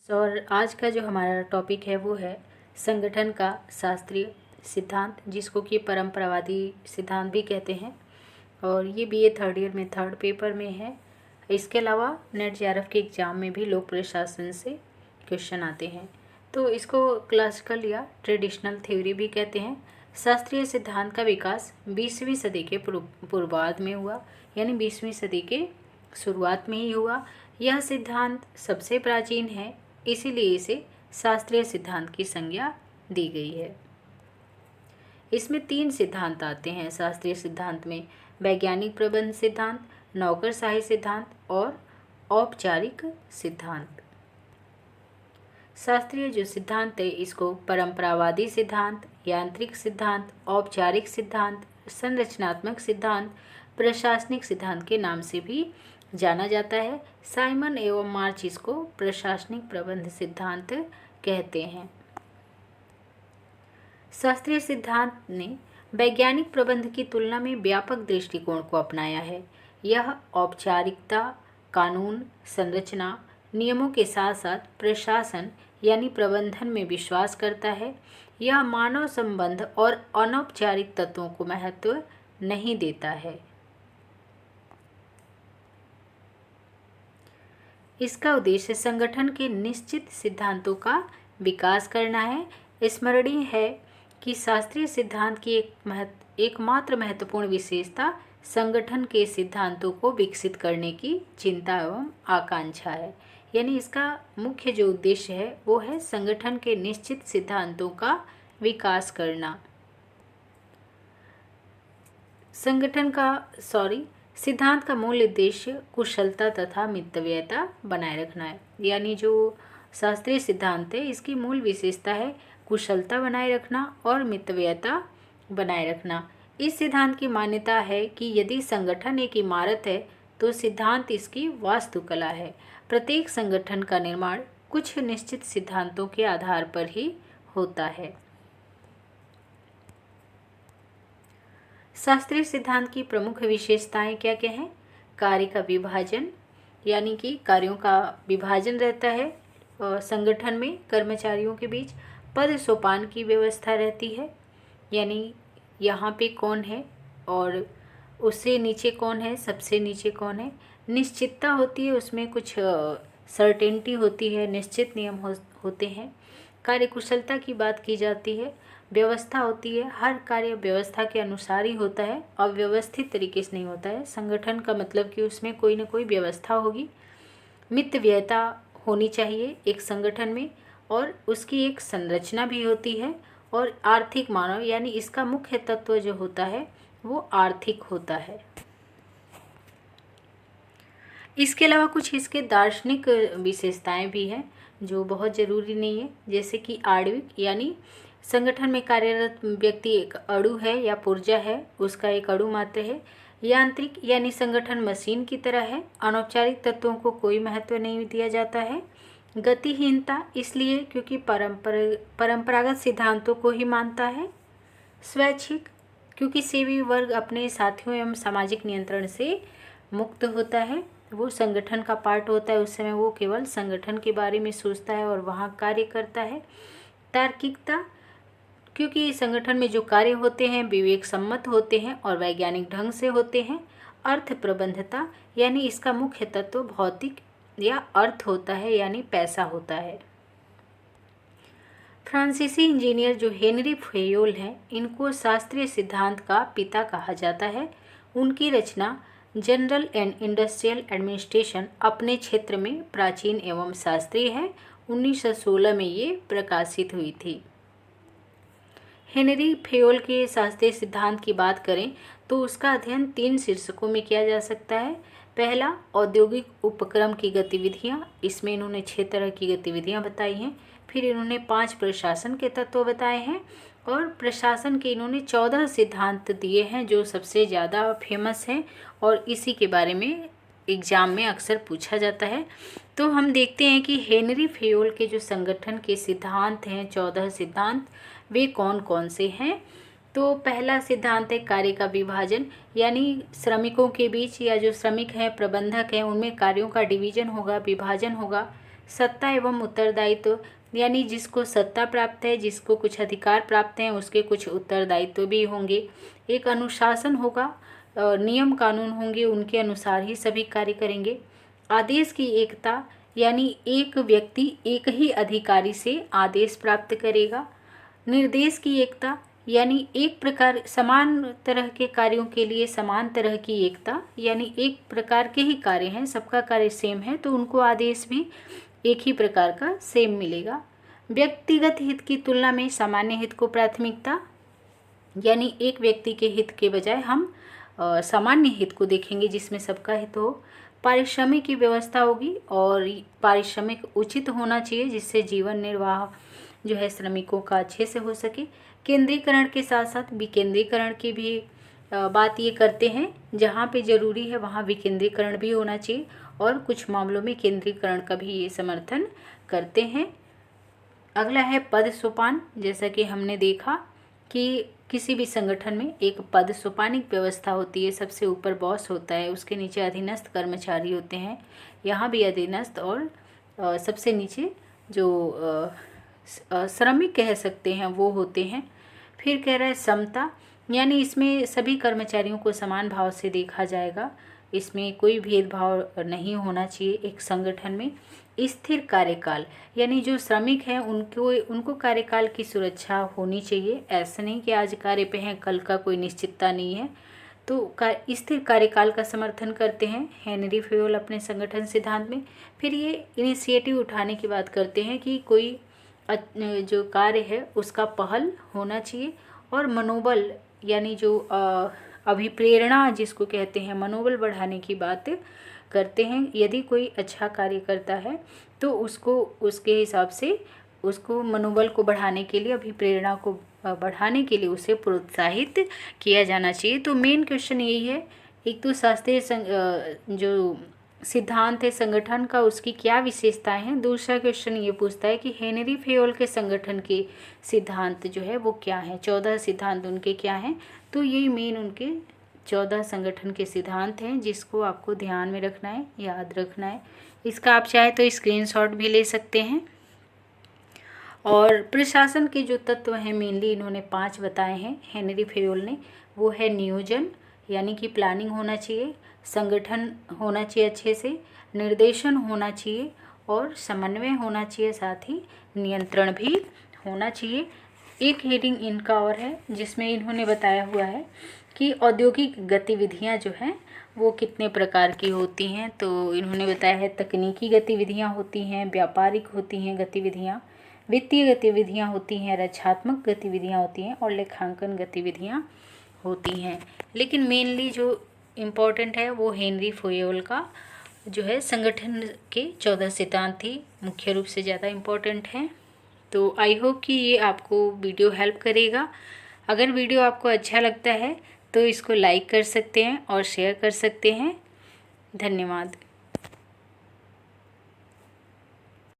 और आज का जो हमारा टॉपिक है वो है संगठन का शास्त्रीय सिद्धांत, जिसको कि परंपरावादी सिद्धांत भी कहते हैं। और ये बीए थर्ड ईयर में थर्ड पेपर में है। इसके अलावा नेट जेआरएफ के एग्ज़ाम में भी लोक प्रशासन से क्वेश्चन आते हैं। तो इसको क्लासिकल या ट्रेडिशनल थ्योरी भी कहते हैं। शास्त्रीय सिद्धांत का विकास 20वीं सदी के पूर्वार्ध में हुआ, यानी 20वीं सदी के शुरुआत में ही हुआ। यह सिद्धांत सबसे प्राचीन है, इसीलिए इसे शास्त्रीय सिद्धांत की संज्ञा दी गई है। इसमें 3 सिद्धांत आते हैं शास्त्रीय सिद्धांत में: वैज्ञानिक प्रबंध सिद्धांत, नौकरशाही सिद्धांत और औपचारिक सिद्धांत। शास्त्रीय जो सिद्धांत है इसको परंपरावादी सिद्धांत, यांत्रिक सिद्धांत, औपचारिक सिद्धांत, संरचनात्मक सिद्धांत, प्रशासनिक सिद्धांत के नाम से भी जाना जाता है। साइमन एवं मार्च इसको प्रशासनिक प्रबंध सिद्धांत कहते हैं। शास्त्रीय सिद्धांत ने वैज्ञानिक प्रबंध की तुलना में व्यापक दृष्टिकोण को अपनाया है। यह औपचारिकता, कानून, संरचना, नियमों के साथ साथ प्रशासन यानी प्रबंधन में विश्वास करता है। यह मानव संबंध और अनौपचारिक तत्वों को महत्व नहीं देता है। इसका उद्देश्य संगठन के निश्चित सिद्धांतों का विकास करना है। स्मरणीय है कि शास्त्रीय सिद्धांत की एकमात्र महत्वपूर्ण विशेषता संगठन के सिद्धांतों को विकसित करने की चिंता एवं आकांक्षा है। यानी इसका मुख्य जो उद्देश्य है वो है संगठन के निश्चित सिद्धांतों का विकास करना। सिद्धांत का मूल उद्देश्य कुशलता तथा मितव्ययता बनाए रखना है। यानी जो शास्त्रीय सिद्धांत है इसकी मूल विशेषता है कुशलता बनाए रखना और मितव्ययता बनाए रखना। इस सिद्धांत की मान्यता है कि यदि संगठन एक इमारत है तो सिद्धांत इसकी वास्तुकला है। प्रत्येक संगठन का निर्माण कुछ निश्चित सिद्धांतों के आधार पर ही होता है। शास्त्रीय सिद्धांत की प्रमुख विशेषताएं क्या क्या हैं? कार्य का विभाजन, यानी कि कार्यों का विभाजन रहता है और संगठन में कर्मचारियों के बीच पद सोपान की व्यवस्था रहती है, यानी यहाँ पे कौन है और उससे नीचे कौन है, सबसे नीचे कौन है। निश्चितता होती है, उसमें कुछ सर्टेनिटी होती है, निश्चित नियम होते हैं। कार्यकुशलता की बात की जाती है। व्यवस्था होती है, हर कार्य व्यवस्था के अनुसार ही होता है, अव्यवस्थित तरीके से नहीं होता है। संगठन का मतलब कि उसमें कोई ना कोई व्यवस्था होगी। मितव्ययता होनी चाहिए एक संगठन में और उसकी एक संरचना भी होती है। और आर्थिक मानव, यानी इसका मुख्य तत्व जो होता है वो आर्थिक होता है। इसके अलावा कुछ इसके दार्शनिक विशेषताएं भी हैं जो बहुत ज़रूरी नहीं है, जैसे कि आणविक, यानी संगठन में कार्यरत व्यक्ति एक अणु है या पुर्जा है, उसका एक अणु मात्र है। यांत्रिक, यानी संगठन मशीन की तरह है, अनौपचारिक तत्वों को कोई महत्व नहीं दिया जाता है। गतिहीनता, इसलिए क्योंकि परंपरागत सिद्धांतों को ही मानता है। स्वैच्छिक, क्योंकि सेवी वर्ग अपने साथियों एवं सामाजिक नियंत्रण से मुक्त होता है, वो संगठन का पार्ट होता है, उस समय वो केवल संगठन के बारे में सोचता है और वहाँ कार्य करता है। तार्किकता, क्योंकि संगठन में जो कार्य होते हैं विवेक सम्मत होते हैं और वैज्ञानिक ढंग से होते हैं। अर्थ प्रबंधता, यानी इसका मुख्य तत्व भौतिक या अर्थ होता है, यानी पैसा होता है। फ्रांसीसी इंजीनियर जो हेनरी फेयोल हैं, इनको शास्त्रीय सिद्धांत का पिता कहा जाता है। उनकी रचना जनरल एंड इंडस्ट्रियल एडमिनिस्ट्रेशन अपने क्षेत्र में प्राचीन एवं शास्त्रीय है। 1916 में ये प्रकाशित हुई थी। हेनरी फेयोल के शास्त्रीय सिद्धांत की बात करें तो उसका अध्ययन 3 शीर्षकों में किया जा सकता है। पहला, औद्योगिक उपक्रम की गतिविधियाँ, इसमें इन्होंने 6 तरह की गतिविधियाँ बताई हैं। फिर इन्होंने 5 प्रशासन के तत्व बताए हैं और प्रशासन के इन्होंने 14 सिद्धांत दिए हैं जो सबसे ज़्यादा फेमस हैं और इसी के बारे में एग्ज़ाम में अक्सर पूछा जाता है। तो हम देखते हैं कि हेनरी फेयोल के जो संगठन के सिद्धांत हैं, 14 सिद्धांत, वे कौन कौन से हैं। तो पहला सिद्धांत है कार्य का विभाजन, यानी श्रमिकों के बीच या जो श्रमिक हैं, प्रबंधक हैं, उनमें कार्यों का डिवीजन होगा, विभाजन होगा। सत्ता एवं उत्तरदायित्व, यानी जिसको सत्ता प्राप्त है, जिसको कुछ अधिकार प्राप्त हैं, उसके कुछ उत्तरदायित्व भी होंगे। एक अनुशासन होगा, नियम कानून होंगे, उनके अनुसार ही सभी कार्य करेंगे। आदेश की एकता, यानी एक व्यक्ति एक ही अधिकारी से आदेश प्राप्त करेगा। निर्देश की एकता, यानी एक प्रकार समान तरह के कार्यों के लिए समान तरह की एकता, यानी एक प्रकार के ही कार्य हैं, सबका कार्य सेम है तो उनको आदेश भी एक ही प्रकार का सेम मिलेगा। व्यक्तिगत हित की तुलना में सामान्य हित को प्राथमिकता, यानी एक व्यक्ति के हित के बजाय हम सामान्य हित को देखेंगे जिसमें सबका हित हो। पारिश्रमिक की व्यवस्था होगी और पारिश्रमिक उचित होना चाहिए जिससे जीवन निर्वाह जो है श्रमिकों का अच्छे से हो सके। केंद्रीकरण के साथ साथ विकेंद्रीकरण की भी बात ये करते हैं, जहाँ पे ज़रूरी है वहाँ विकेंद्रीकरण भी होना चाहिए और कुछ मामलों में केंद्रीकरण का भी ये समर्थन करते हैं। अगला है पद सोपान। जैसा कि हमने देखा कि किसी भी संगठन में एक पद सोपानिक व्यवस्था होती है, सबसे ऊपर बॉस होता है, उसके नीचे अधीनस्थ कर्मचारी होते हैं, यहाँ भी अधीनस्थ और सबसे नीचे जो श्रमिक कह सकते हैं वो होते हैं। फिर कह रहा है समता, यानी इसमें सभी कर्मचारियों को समान भाव से देखा जाएगा, इसमें कोई भेदभाव नहीं होना चाहिए एक संगठन में। स्थिर कार्यकाल, यानी जो श्रमिक हैं उनको कार्यकाल की सुरक्षा होनी चाहिए, ऐसा नहीं कि आज कार्य पे हैं कल का कोई निश्चितता नहीं है, तो स्थिर कार्यकाल का समर्थन करते हैं हेनरी फेयोल अपने संगठन सिद्धांत में। फिर ये इनिशिएटिव उठाने की बात करते हैं कि कोई जो कार्य है उसका पहल होना चाहिए और मनोबल, यानी जो अभिप्रेरणा जिसको कहते हैं, मनोबल बढ़ाने की बात करते हैं। यदि कोई अच्छा कार्य करता है तो उसको उसके हिसाब से उसको मनोबल को बढ़ाने के लिए, अभिप्रेरणा को बढ़ाने के लिए उसे प्रोत्साहित किया जाना चाहिए। तो मेन क्वेश्चन यही है, एक तो शास्त्रीय जो सिद्धांत है संगठन का उसकी क्या विशेषताएं हैं। दूसरा क्वेश्चन ये पूछता है कि हेनरी फेयोल के संगठन के सिद्धांत जो है वो क्या है, 14 सिद्धांत उनके क्या हैं। तो यही मेन उनके 14 संगठन के सिद्धांत हैं जिसको आपको ध्यान में रखना है, याद रखना है। इसका आप चाहे तो स्क्रीनशॉट भी ले सकते हैं। और प्रशासन के जो तत्व हैं मेनली इन्होंने 5 बताए हैं हेनरी फेयोल ने, वो है नियोजन, यानी कि प्लानिंग होना चाहिए, संगठन होना चाहिए अच्छे से, निर्देशन होना चाहिए और समन्वय होना चाहिए, साथ ही नियंत्रण भी होना चाहिए। एक हेडिंग इनका और है जिसमें इन्होंने बताया हुआ है कि औद्योगिक गतिविधियां जो हैं वो कितने प्रकार की होती हैं। तो इन्होंने बताया है तकनीकी गतिविधियां होती हैं, व्यापारिक होती हैं गतिविधियां, वित्तीय गतिविधियां होती हैं, रक्षात्मक गतिविधियां होती हैं और लेखांकन गतिविधियां होती हैं। लेकिन मेनली जो इम्पोर्टेंट है वो हेनरी फेयोल का जो है संगठन के 14 सिद्धांत ही मुख्य रूप से ज़्यादा इम्पोर्टेंट हैं। तो आई होप कि ये आपको वीडियो हेल्प करेगा। अगर वीडियो आपको अच्छा लगता है तो इसको लाइक कर सकते हैं और शेयर कर सकते हैं। धन्यवाद।